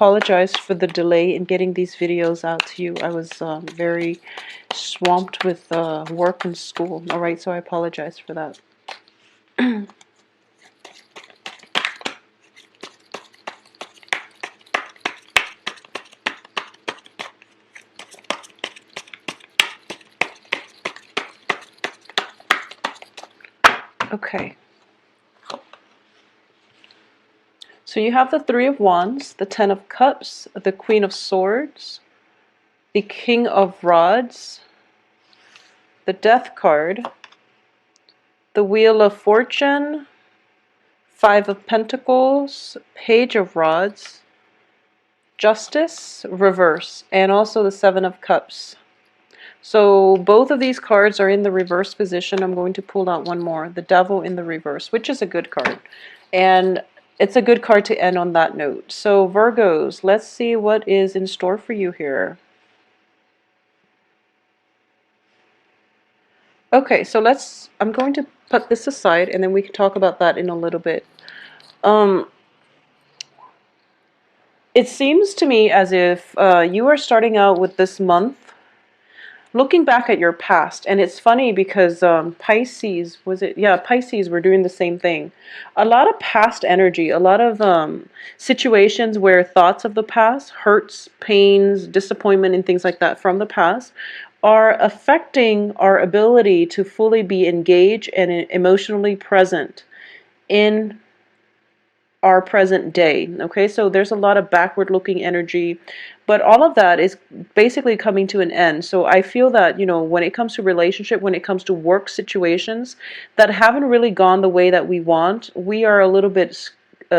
apologize for the delay in getting these videos out to you. I was very swamped with work and school. All right, so I apologize for that. Okay. So you have the Three of Wands, the Ten of Cups, the Queen of Swords, the King of Rods, the Death card, the Wheel of Fortune, Five of Pentacles, Page of Rods, Justice, reverse, and also the Seven of Cups. So both of these cards are in the reverse position. I'm going to pull out one more, the Devil in the reverse, which is a good card. And it's a good card to end on that note. So Virgos, let's see what is in store for you here. Okay, so I'm going to put this aside and then we can talk about that in a little bit. It seems to me as if you are starting out with this month looking back at your past, and it's funny because Pisces, was it? Yeah, Pisces were doing the same thing. A lot of past energy, a lot of situations where thoughts of the past, hurts, pains, disappointment, and things like that from the past are affecting our ability to fully be engaged and emotionally present in our present day. Okay, so there's a lot of backward looking energy, but all of that is basically coming to an end. So I feel that, you know, when it comes to relationship, when it comes to work situations that haven't really gone the way that we want, we are a little bit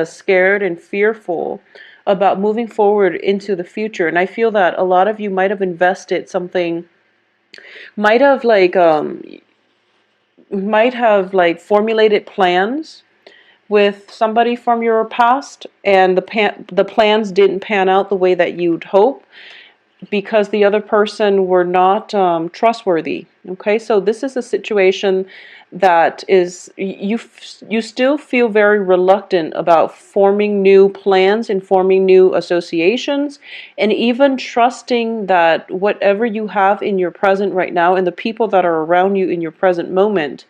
scared and fearful about moving forward into the future. And I feel that a lot of you might have invested something, might have formulated plans with somebody from your past, and the plans didn't pan out the way that you'd hope because the other person were not trustworthy. Okay, so this is a situation that is you still feel very reluctant about forming new plans and forming new associations, and even trusting that whatever you have in your present right now and the people that are around you in your present moment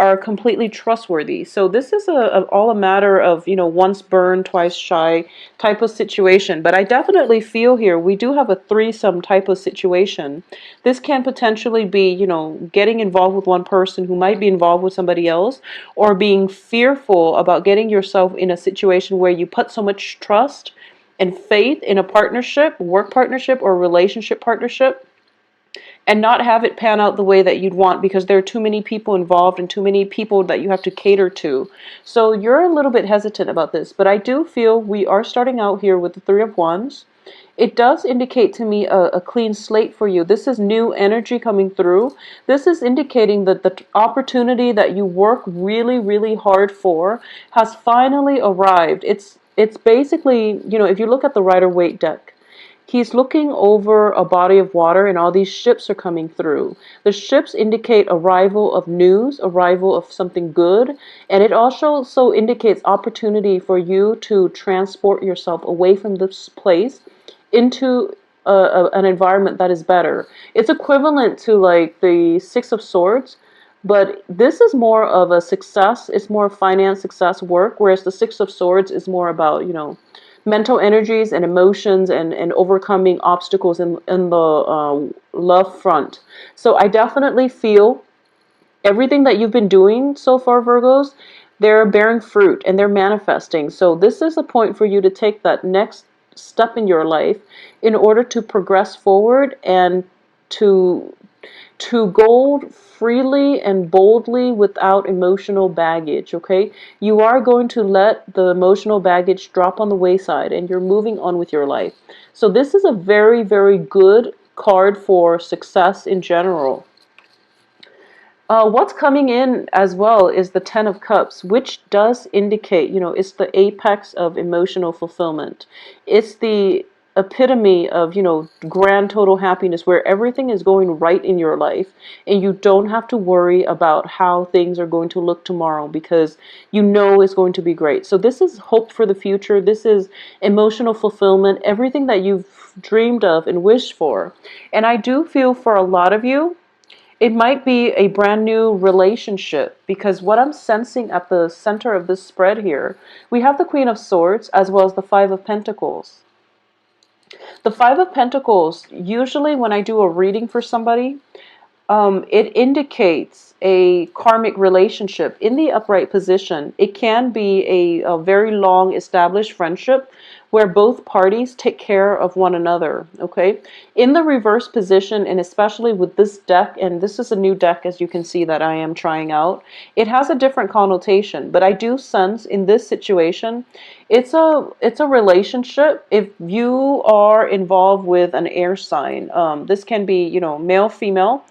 are completely trustworthy. So this is all a matter of, you know, once burned, twice shy type of situation. But I definitely feel here we do have a threesome type of situation. This can potentially be, you know, getting involved with one person who might be involved with somebody else, or being fearful about getting yourself in a situation where you put so much trust and faith in a partnership, work partnership, or relationship partnership, and not have it pan out the way that you'd want because there are too many people involved and too many people that you have to cater to. So you're a little bit hesitant about this, but I do feel we are starting out here with the Three of Wands. It does indicate to me a clean slate for you. This is new energy coming through. This is indicating that the opportunity that you work really, really hard for has finally arrived. It's basically, you know, if you look at the Rider-Waite deck, he's looking over a body of water and all these ships are coming through. The ships indicate arrival of news, arrival of something good, and it also indicates opportunity for you to transport yourself away from this place into an environment that is better. It's equivalent to like the Six of Swords, but this is more of a success. It's more finance, success, work, whereas the Six of Swords is more about, you know, mental energies and emotions and overcoming obstacles in the love front. So I definitely feel everything that you've been doing so far, Virgos, they're bearing fruit and they're manifesting. So this is a point for you to take that next step in your life in order to progress forward and to go freely and boldly without emotional baggage. Okay, you are going to let the emotional baggage drop on the wayside and you're moving on with your life. So this is a very, very good card for success in general. What's coming in as well is the Ten of Cups, which does indicate, you know, it's the apex of emotional fulfillment. It's the epitome of, grand total happiness where everything is going right in your life and you don't have to worry about how things are going to look tomorrow because you know it's going to be great. So this is hope for the future. This is emotional fulfillment, everything that you've dreamed of and wished for. And I do feel for a lot of you, it might be a brand new relationship because what I'm sensing at the center of this spread here, we have the Queen of Swords as well as the Five of Pentacles. The Five of Pentacles, usually when I do a reading for somebody, it indicates a karmic relationship in the upright position. It can be a very long established friendship where both parties take care of one another, okay? In the reverse position, and especially with this deck, and this is a new deck as you can see that I am trying out, it has a different connotation, but I do sense in this situation, it's a relationship. If you are involved with an air sign, this can be, male, female,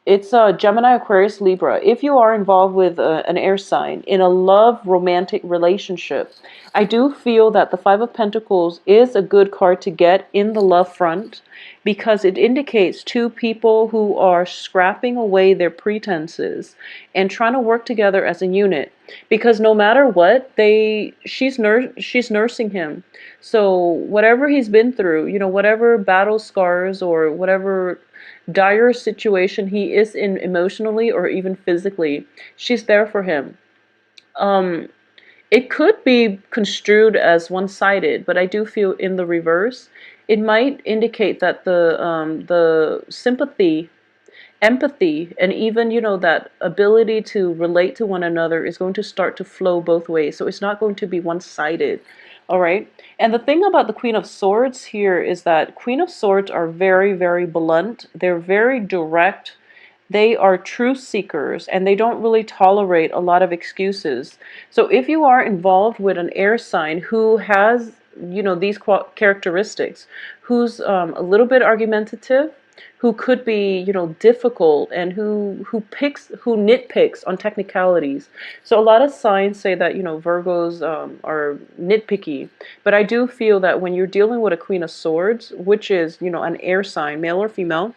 it's Gemini, Aquarius, Libra. If you are involved with an air sign in a love romantic relationship, I do feel that the Five of Pentacles is a good card to get in the love front because it indicates two people who are scrapping away their pretenses and trying to work together as a unit. Because no matter what, she's nursing him. So whatever he's been through, whatever battle scars or whatever dire situation he is in emotionally or even physically, she's there for him. It could be construed as one-sided, but I do feel in the reverse, it might indicate that the sympathy, empathy, and even, that ability to relate to one another is going to start to flow both ways. So it's not going to be one-sided. All right. And the thing about the Queen of Swords here is that Queen of Swords are very, very blunt. They're very direct. They are truth seekers and they don't really tolerate a lot of excuses. So if you are involved with an air sign who has, these characteristics, who's a little bit argumentative, who could be, difficult, and who nitpicks on technicalities. So a lot of signs say that, Virgos are nitpicky, but I do feel that when you're dealing with a Queen of Swords, which is, an air sign, male or female,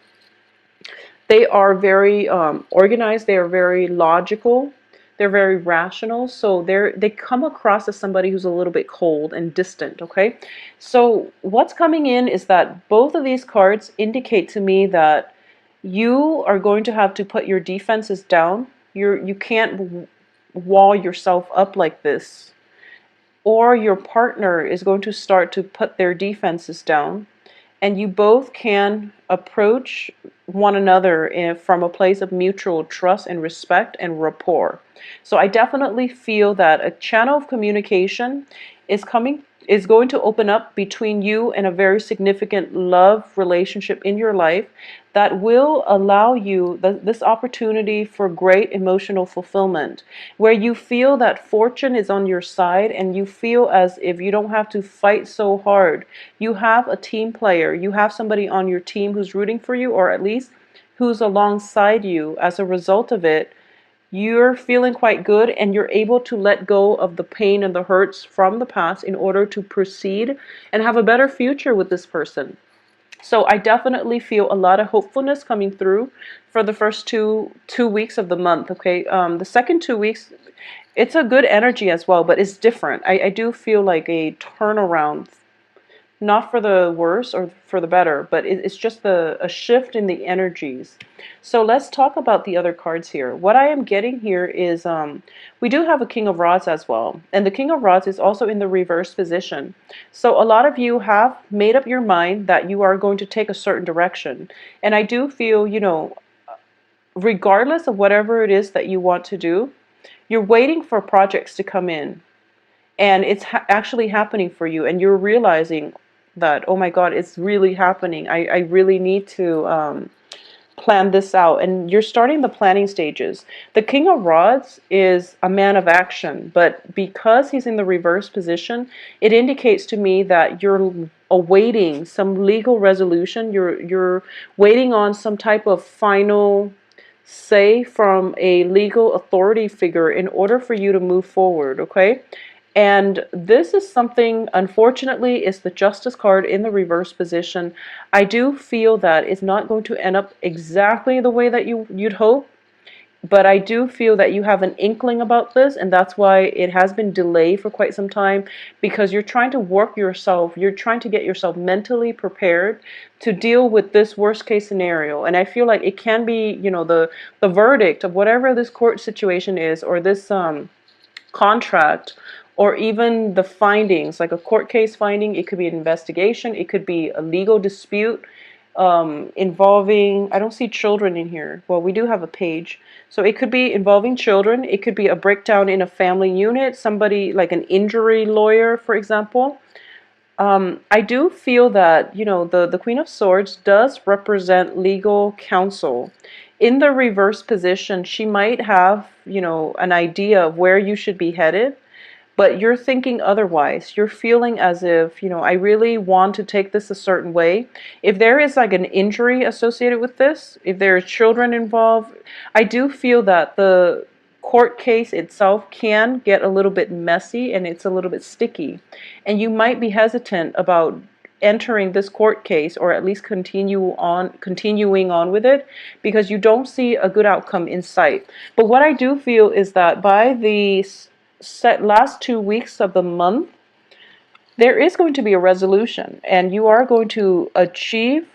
they are very organized, they are very logical, they're very rational, so they come across as somebody who's a little bit cold and distant, okay? So what's coming in is that both of these cards indicate to me that you are going to have to put your defenses down. You can't wall yourself up like this, or your partner is going to start to put their defenses down, and you both can approach one another from a place of mutual trust and respect and rapport. So I definitely feel that a channel of communication is going to open up between you and a very significant love relationship in your life that will allow you this opportunity for great emotional fulfillment, where you feel that fortune is on your side and you feel as if you don't have to fight so hard. You have a team player, you have somebody on your team who's rooting for you, or at least who's alongside you. As a result of it, you're feeling quite good and you're able to let go of the pain and the hurts from the past in order to proceed and have a better future with this person. So I definitely feel a lot of hopefulness coming through for the first two weeks of the month, okay? The second 2 weeks, it's a good energy as well, but it's different. I do feel like a turnaround, not for the worse or for the better, but it's just a shift in the energies. So let's talk about the other cards here. What I am getting here is we do have a King of Rods as well. And the King of Rods is also in the reverse position. So a lot of you have made up your mind that you are going to take a certain direction. And I do feel, regardless of whatever it is that you want to do, you're waiting for projects to come in. And it's actually happening for you. And you're realizing that, oh my God, it's really happening. I really need to plan this out. And you're starting the planning stages. The King of Rods is a man of action, but because he's in the reverse position, it indicates to me that you're awaiting some legal resolution. You're waiting on some type of final say from a legal authority figure in order for you to move forward, okay? And this is something, unfortunately, is the Justice card in the reverse position. I do feel that it's not going to end up exactly the way that you'd hope, but I do feel that you have an inkling about this, and that's why it has been delayed for quite some time, because you're trying to work yourself, you're trying to get yourself mentally prepared to deal with this worst case scenario. And I feel like it can be, the verdict of whatever this court situation is, or this contract, or even the findings, like a court case finding. It could be an investigation, it could be a legal dispute involving, I don't see children in here. Well, we do have a page. So it could be involving children. It could be a breakdown in a family unit, somebody like an injury lawyer, for example. I do feel that, the Queen of Swords does represent legal counsel. In the reverse position, she might have, an idea of where you should be headed, but you're thinking otherwise. You're feeling as if, I really want to take this a certain way. If there is like an injury associated with this, if there are children involved, I do feel that the court case itself can get a little bit messy and it's a little bit sticky. And you might be hesitant about entering this court case, or at least continuing on with it, because you don't see a good outcome in sight. But what I do feel is that by the last 2 weeks of the month, there is going to be a resolution and you are going to achieve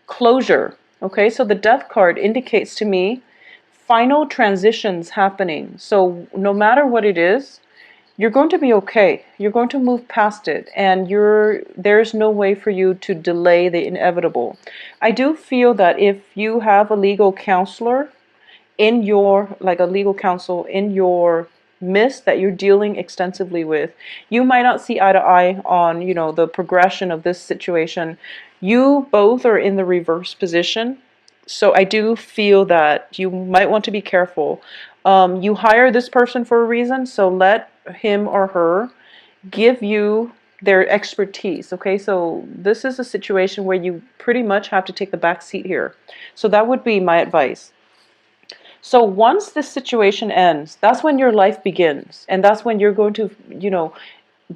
closure. Okay, so the Death card indicates to me final transitions happening. So no matter what it is, you're going to be okay. You're going to move past it, and there's no way for you to delay the inevitable. I do feel that if you have a legal counselor in your, like a legal counsel in your midst that you're dealing extensively with, you might not see eye to eye on, the progression of this situation. You both are in the reverse position. So I do feel that you might want to be careful. You hire this person for a reason, so let him or her give you their expertise. Okay, so this is a situation where you pretty much have to take the back seat here. So that would be my advice. So once this situation ends, that's when your life begins. And that's when you're going to,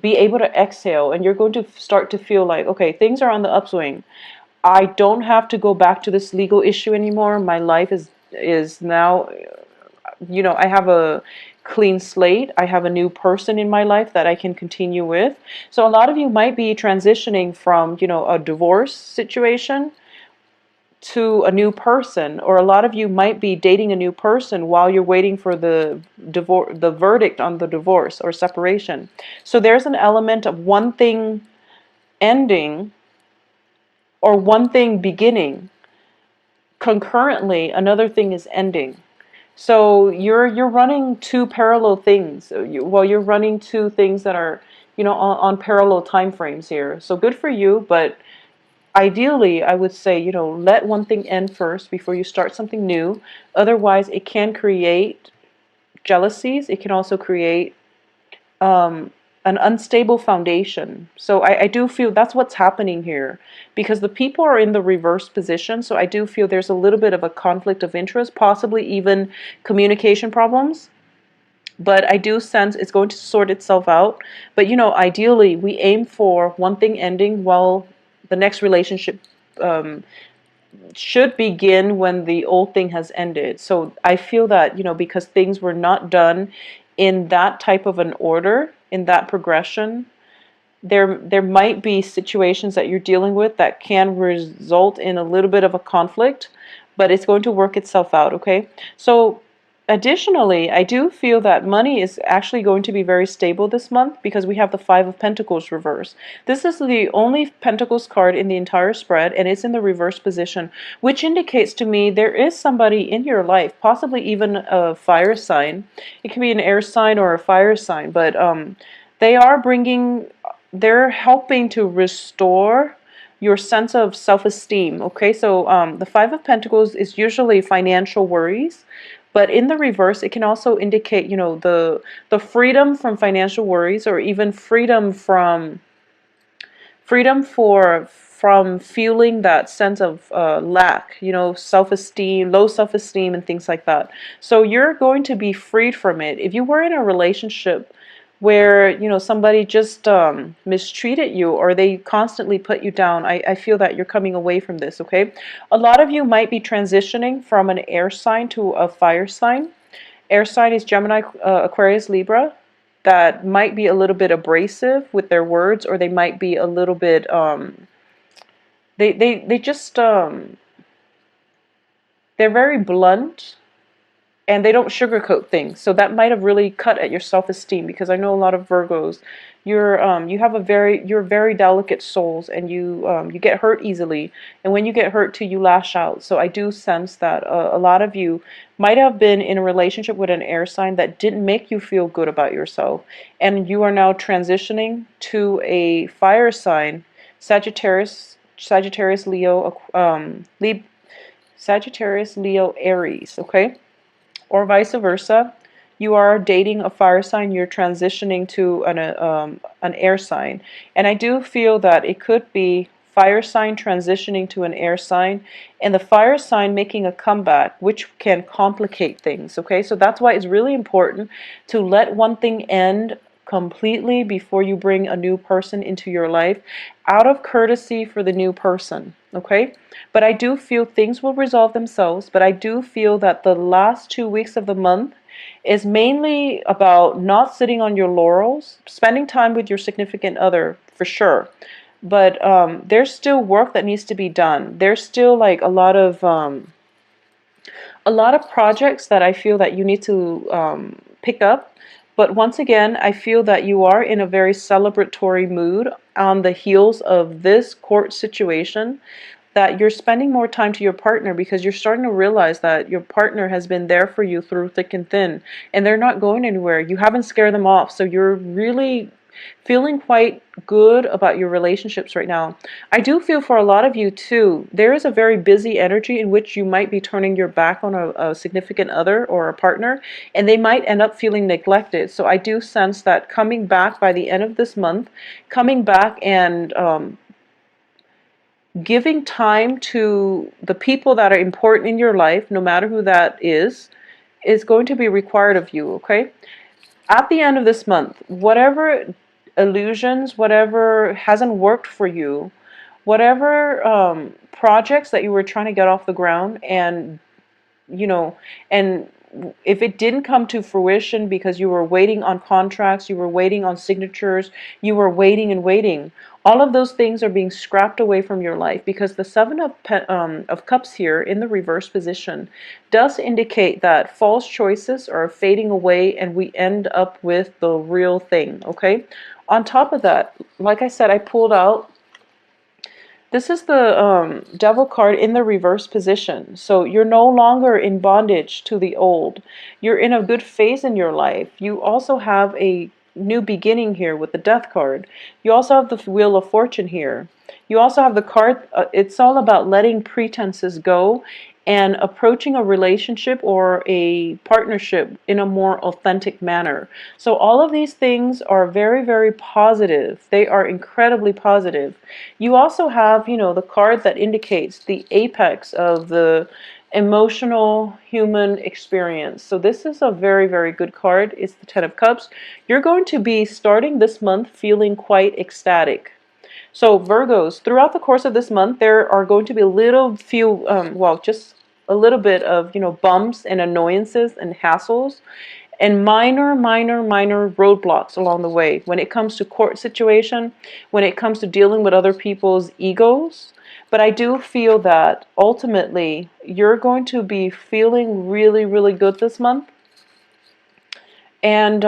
be able to exhale, and you're going to start to feel like, okay, things are on the upswing. I don't have to go back to this legal issue anymore. My life is now, I have a clean slate. I have a new person in my life that I can continue with. So a lot of you might be transitioning from, a divorce situation to a new person, or a lot of you might be dating a new person while you're waiting for the verdict on the divorce or separation. So there's an element of one thing ending or one thing beginning. Concurrently, another thing is ending. So you're running two parallel things. You're running two things that are, on parallel time frames here. So good for you, but ideally, I would say, let one thing end first before you start something new. Otherwise, it can create jealousies. It can also create an unstable foundation. So I do feel that's what's happening here, because the people are in the reverse position. So I do feel there's a little bit of a conflict of interest, possibly even communication problems. But I do sense it's going to sort itself out. But, ideally, we aim for one thing ending while the next relationship should begin when the old thing has ended. So I feel that, because things were not done in that type of an order, in that progression, there might be situations that you're dealing with that can result in a little bit of a conflict, but it's going to work itself out, okay? So additionally, I do feel that money is actually going to be very stable this month, because we have the Five of Pentacles reverse. This is the only Pentacles card in the entire spread, and it's in the reverse position, which indicates to me there is somebody in your life, possibly even a fire sign. It can be an air sign or a fire sign, but they're helping to restore your sense of self-esteem. Okay, so the Five of Pentacles is usually financial worries, but in the reverse, it can also indicate, the freedom from financial worries, or even freedom from feeling that sense of lack, self-esteem, low self-esteem, and things like that. So you're going to be freed from it. If you were in a relationship where somebody just mistreated you, or they constantly put you down. I feel that you're coming away from this, okay? A lot of you might be transitioning from an air sign to a fire sign. Air sign is Gemini, Aquarius, Libra. That might be a little bit abrasive with their words, or they might be a little bit they just they're very blunt, and they don't sugarcoat things. So that might have really cut at your self-esteem, because I know a lot of Virgos, you're very delicate souls, and you get hurt easily, and when you get hurt too, you lash out. So I do sense that a lot of you might have been in a relationship with an air sign that didn't make you feel good about yourself, and you are now transitioning to a fire sign, Sagittarius, Leo, Sagittarius, Leo, Aries, okay? Or vice versa. You are dating a fire sign, you're transitioning to an air sign. And I do feel that it could be fire sign transitioning to an air sign, and the fire sign making a comeback, which can complicate things, okay? So that's why it's really important to let one thing end completely before you bring a new person into your life, out of courtesy for the new person, okay? But I do feel things will resolve themselves, but I do feel that the last 2 weeks of the month is mainly about not sitting on your laurels, spending time with your significant other for sure. But there's still work that needs to be done. There's still like a lot of projects that I feel that you need to pick up. But once again, I feel that you are in a very celebratory mood on the heels of this court situation, that you're spending more time to your partner, because you're starting to realize that your partner has been there for you through thick and thin, and they're not going anywhere. You haven't scared them off, so you're really feeling quite good about your relationships right now. I do feel for a lot of you too, there is a very busy energy in which you might be turning your back on a significant other or a partner, and they might end up feeling neglected. So I do sense that coming back by the end of this month, coming back and giving time to the people that are important in your life, no matter who that is going to be required of you, okay? At the end of this month, whatever illusions, whatever hasn't worked for you, whatever projects that you were trying to get off the ground, and and if it didn't come to fruition because you were waiting on contracts, you were waiting on signatures, you were waiting and waiting, all of those things are being scrapped away from your life, because the Seven of Cups here in the reverse position does indicate that false choices are fading away, and we end up with the real thing, okay? On top of that, like I said, I pulled out, this is the Devil card in the reverse position. So you're no longer in bondage to the old. You're in a good phase in your life. You also have a new beginning here with the Death card. You also have the Wheel of Fortune here. You also have the card, it's all about letting pretenses go and approaching a relationship or a partnership in a more authentic manner. So all of these things are very, very positive. They are incredibly positive. You also have, the card that indicates the apex of the emotional human experience. So this is a very, very good card. It's the Ten of Cups. You're going to be starting this month feeling quite ecstatic. So Virgos, throughout the course of this month, there are going to be just a little bit of, bumps and annoyances and hassles and minor, minor, minor roadblocks along the way. When it comes to court situation, when it comes to dealing with other people's egos. But I do feel that ultimately you're going to be feeling really, really good this month. And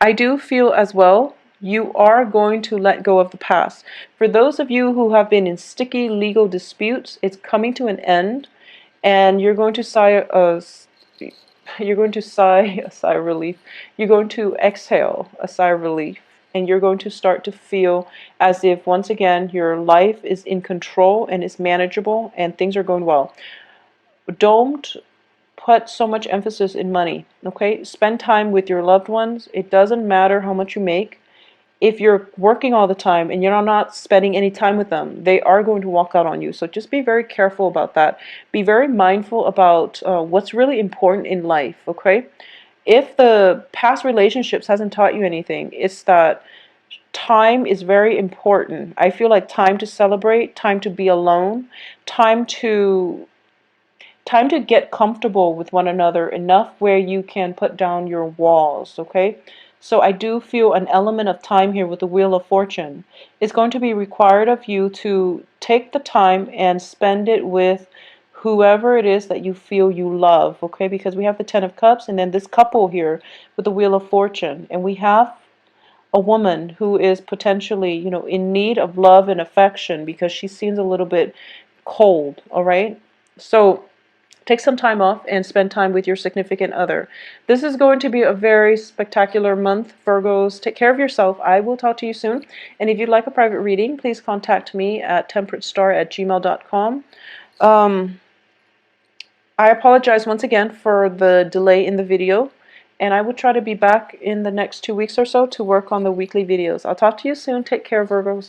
I do feel as well, you are going to let go of the past. For those of you who have been in sticky legal disputes, it's coming to an end, and you're going to sigh a sigh of relief. You're going to exhale a sigh of relief, and you're going to start to feel as if, once again, your life is in control and is manageable and things are going well. Don't put so much emphasis in money, okay? Spend time with your loved ones. It doesn't matter how much you make. If you're working all the time and you're not spending any time with them, they are going to walk out on you. So just be very careful about that. Be very mindful about what's really important in life, okay? if the past relationships hasn't taught you anything, it's that time is very important. I feel like time to celebrate, time to be alone, time to get comfortable with one another enough where you can put down your walls, okay? So I do feel an element of time here with the Wheel of Fortune. It's going to be required of you to take the time and spend it with whoever it is that you feel you love, okay? Because we have the Ten of Cups and then this couple here with the Wheel of Fortune. And we have a woman who is potentially, in need of love and affection because she seems a little bit cold, all right? So take some time off and spend time with your significant other. This is going to be a very spectacular month, Virgos. Take care of yourself. I will talk to you soon. And if you'd like a private reading, please contact me at temperatestar@gmail.com. I apologize once again for the delay in the video, and I will try to be back in the next 2 weeks or so to work on the weekly videos. I'll talk to you soon. Take care, Virgos.